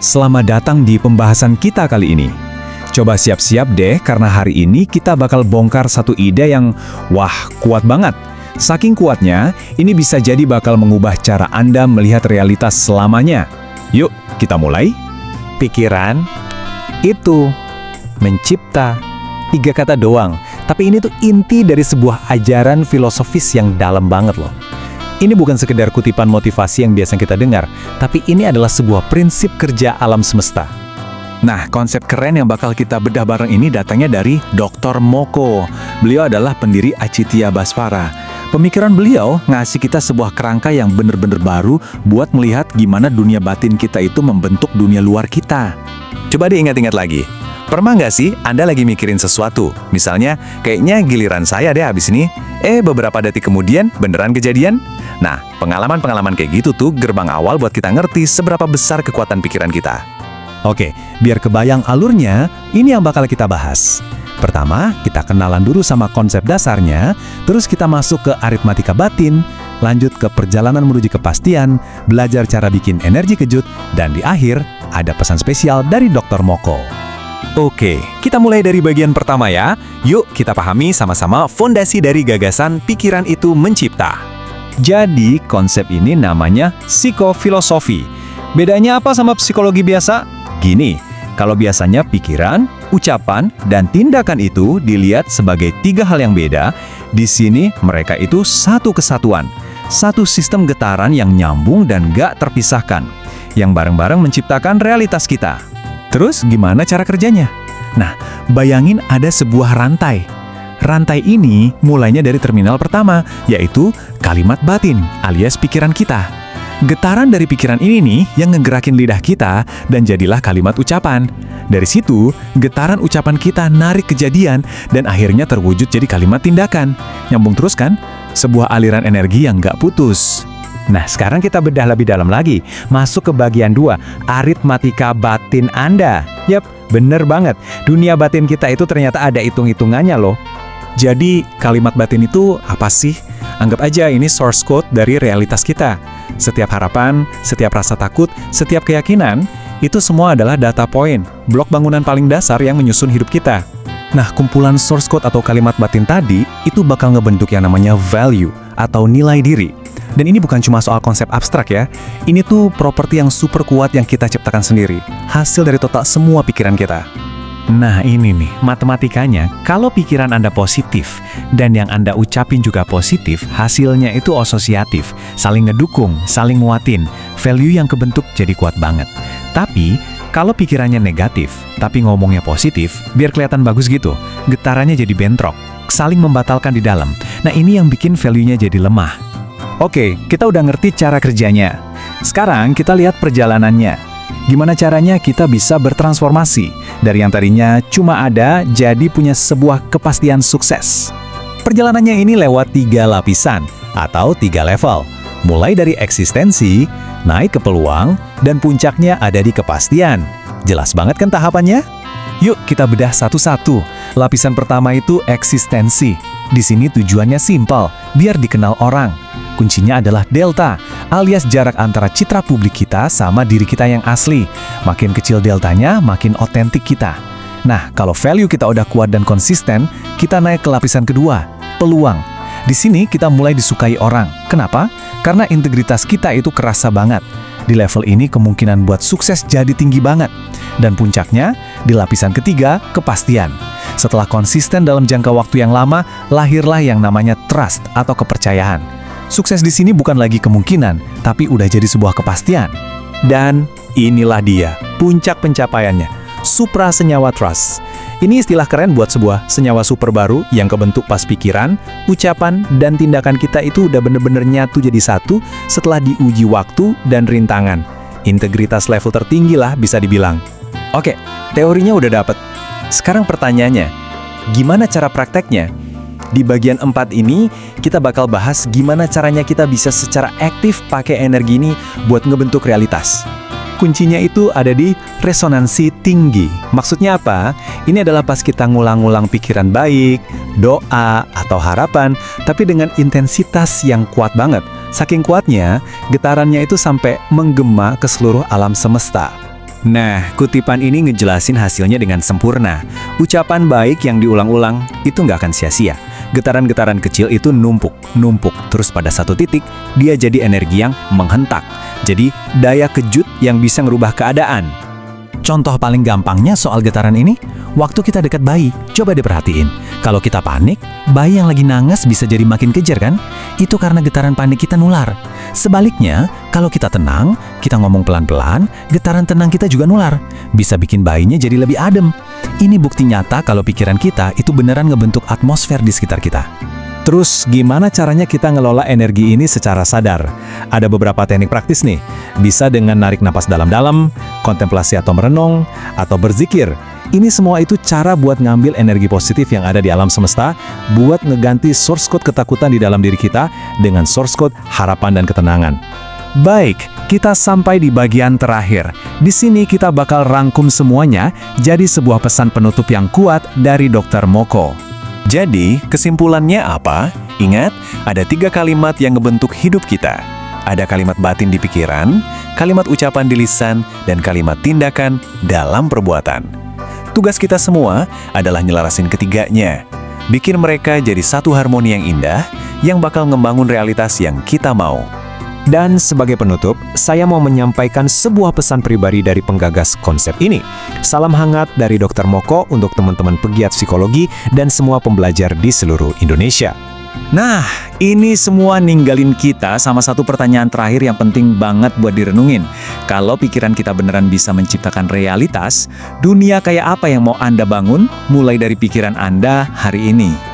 Selamat datang di pembahasan kita kali ini. Coba siap-siap deh, karena hari ini kita bakal bongkar satu ide yang, wah, kuat banget. Saking kuatnya, ini bisa jadi bakal mengubah cara Anda melihat realitas selamanya. Yuk, kita mulai. Pikiran itu mencipta. 3 kata doang, tapi ini tuh inti dari sebuah ajaran filosofis yang dalam banget loh. Ini bukan sekedar kutipan motivasi yang biasa kita dengar, tapi ini adalah sebuah prinsip kerja alam semesta. Nah, konsep keren yang bakal kita bedah bareng ini datangnya dari Dr. Moko. Beliau adalah pendiri Acitya Basvara. Pemikiran beliau ngasih kita sebuah kerangka yang bener-bener baru buat melihat gimana dunia batin kita itu membentuk dunia luar kita. Coba diingat-ingat lagi. Pernah nggak sih Anda lagi mikirin sesuatu? Misalnya, kayaknya giliran saya deh habis ini. Beberapa detik kemudian beneran kejadian? Nah, pengalaman-pengalaman kayak gitu tuh gerbang awal buat kita ngerti seberapa besar kekuatan pikiran kita. Oke, biar kebayang alurnya, ini yang bakal kita bahas. Pertama, kita kenalan dulu sama konsep dasarnya, terus kita masuk ke aritmatika batin, lanjut ke perjalanan menuju kepastian, belajar cara bikin energi kejut, dan di akhir, ada pesan spesial dari Dr. Moko. Oke, kita mulai dari bagian pertama ya. Yuk kita pahami sama-sama fondasi dari gagasan pikiran itu mencipta. Jadi konsep ini namanya psikofilosofi. Bedanya apa sama psikologi biasa? Gini, kalau biasanya pikiran, ucapan, dan tindakan itu dilihat sebagai 3 hal yang beda, di sini mereka itu satu kesatuan. Satu sistem getaran yang nyambung dan gak terpisahkan, yang bareng-bareng menciptakan realitas kita. Terus gimana cara kerjanya? Nah, bayangin ada sebuah rantai. Rantai ini mulainya dari terminal pertama, yaitu kalimat batin alias pikiran kita. Getaran dari pikiran ini nih yang ngegerakin lidah kita dan jadilah kalimat ucapan. Dari situ, getaran ucapan kita narik kejadian dan akhirnya terwujud jadi kalimat tindakan. Nyambung terus kan? Sebuah aliran energi yang nggak putus. Nah, sekarang kita bedah lebih dalam lagi. Masuk ke bagian 2, aritmatika batin Anda. Yap, bener banget. Dunia batin kita itu ternyata ada hitung-hitungannya loh. Jadi, kalimat batin itu apa sih? Anggap aja ini source code dari realitas kita. Setiap harapan, setiap rasa takut, setiap keyakinan, itu semua adalah data point, blok bangunan paling dasar yang menyusun hidup kita. Nah, kumpulan source code atau kalimat batin tadi, itu bakal ngebentuk yang namanya value atau nilai diri. Dan ini bukan cuma soal konsep abstrak ya, ini tuh properti yang super kuat yang kita ciptakan sendiri, hasil dari total semua pikiran kita. Nah ini nih, matematikanya, kalau pikiran Anda positif, dan yang Anda ucapin juga positif, hasilnya itu asosiatif, saling ngedukung, saling nguatin, value yang kebentuk jadi kuat banget. Tapi, kalau pikirannya negatif, tapi ngomongnya positif, biar kelihatan bagus gitu, getarannya jadi bentrok, saling membatalkan di dalam. Nah ini yang bikin value-nya jadi lemah. Oke, kita udah ngerti cara kerjanya. Sekarang kita lihat perjalanannya. Gimana caranya kita bisa bertransformasi dari yang tadinya cuma ada jadi punya sebuah kepastian sukses. Perjalanannya ini lewat 3 lapisan atau 3 level. Mulai dari eksistensi, naik ke peluang, dan puncaknya ada di kepastian. Jelas banget kan tahapannya? Yuk kita bedah satu-satu. Lapisan pertama itu eksistensi. Di sini tujuannya simpel, biar dikenal orang. Kuncinya adalah delta, alias jarak antara citra publik kita sama diri kita yang asli. Makin kecil deltanya, makin otentik kita. Nah, kalau value kita udah kuat dan konsisten, kita naik ke lapisan kedua, peluang. Di sini kita mulai disukai orang. Kenapa? Karena integritas kita itu kerasa banget. Di level ini kemungkinan buat sukses jadi tinggi banget. Dan puncaknya, di lapisan ketiga, kepastian. Setelah konsisten dalam jangka waktu yang lama, lahirlah yang namanya trust atau kepercayaan. Sukses di sini bukan lagi kemungkinan, tapi udah jadi sebuah kepastian. Dan inilah dia, puncak pencapaiannya, supra senyawa trust. Ini istilah keren buat sebuah senyawa super baru yang kebentuk pas pikiran, ucapan, dan tindakan kita itu udah bener-bener nyatu jadi satu setelah diuji waktu dan rintangan. Integritas level tertinggi lah bisa dibilang. Oke, teorinya udah dapet. Sekarang pertanyaannya, gimana cara prakteknya? Di bagian 4 ini, kita bakal bahas gimana caranya kita bisa secara aktif pakai energi ini buat ngebentuk realitas. Kuncinya itu ada di resonansi tinggi. Maksudnya apa? Ini adalah pas kita ngulang-ngulang pikiran baik, doa, atau harapan, tapi dengan intensitas yang kuat banget, Saking kuatnya, getarannya itu sampai menggema ke seluruh alam semesta. Nah, kutipan ini ngejelasin hasilnya dengan sempurna. Ucapan baik yang diulang-ulang itu nggak akan sia-sia. Getaran-getaran kecil itu numpuk, terus pada satu titik, dia jadi energi yang menghentak. Jadi, daya kejut yang bisa ngerubah keadaan. Contoh paling gampangnya soal getaran ini, waktu kita dekat bayi, coba diperhatiin. Kalau kita panik, bayi yang lagi nangas bisa jadi makin kejar kan? Itu karena getaran panik kita nular. Sebaliknya, kalau kita tenang, kita ngomong pelan-pelan, getaran tenang kita juga nular. Bisa bikin bayinya jadi lebih adem. Ini bukti nyata kalau pikiran kita itu beneran ngebentuk atmosfer di sekitar kita. Terus gimana caranya kita ngelola energi ini secara sadar? Ada beberapa teknik praktis nih. Bisa dengan narik napas dalam-dalam, kontemplasi atau merenung, atau berzikir. Ini semua itu cara buat ngambil energi positif yang ada di alam semesta, buat ngeganti source code ketakutan di dalam diri kita dengan source code harapan dan ketenangan. Baik, kita sampai di bagian terakhir. Di sini kita bakal rangkum semuanya jadi sebuah pesan penutup yang kuat dari Dr. Moko. Jadi, kesimpulannya apa? Ingat, ada 3 kalimat yang ngebentuk hidup kita. Ada kalimat batin di pikiran, kalimat ucapan di lisan, dan kalimat tindakan dalam perbuatan. Tugas kita semua adalah nyelarasin ketiganya. Bikin mereka jadi satu harmoni yang indah, yang bakal ngebangun realitas yang kita mau. Dan sebagai penutup, saya mau menyampaikan sebuah pesan pribadi dari penggagas konsep ini. Salam hangat dari Dr. Moko untuk teman-teman pegiat psikologi dan semua pembelajar di seluruh Indonesia. Nah, ini semua ninggalin kita sama satu pertanyaan terakhir yang penting banget buat direnungin. Kalau pikiran kita beneran bisa menciptakan realitas, dunia kayak apa yang mau Anda bangun mulai dari pikiran Anda hari ini?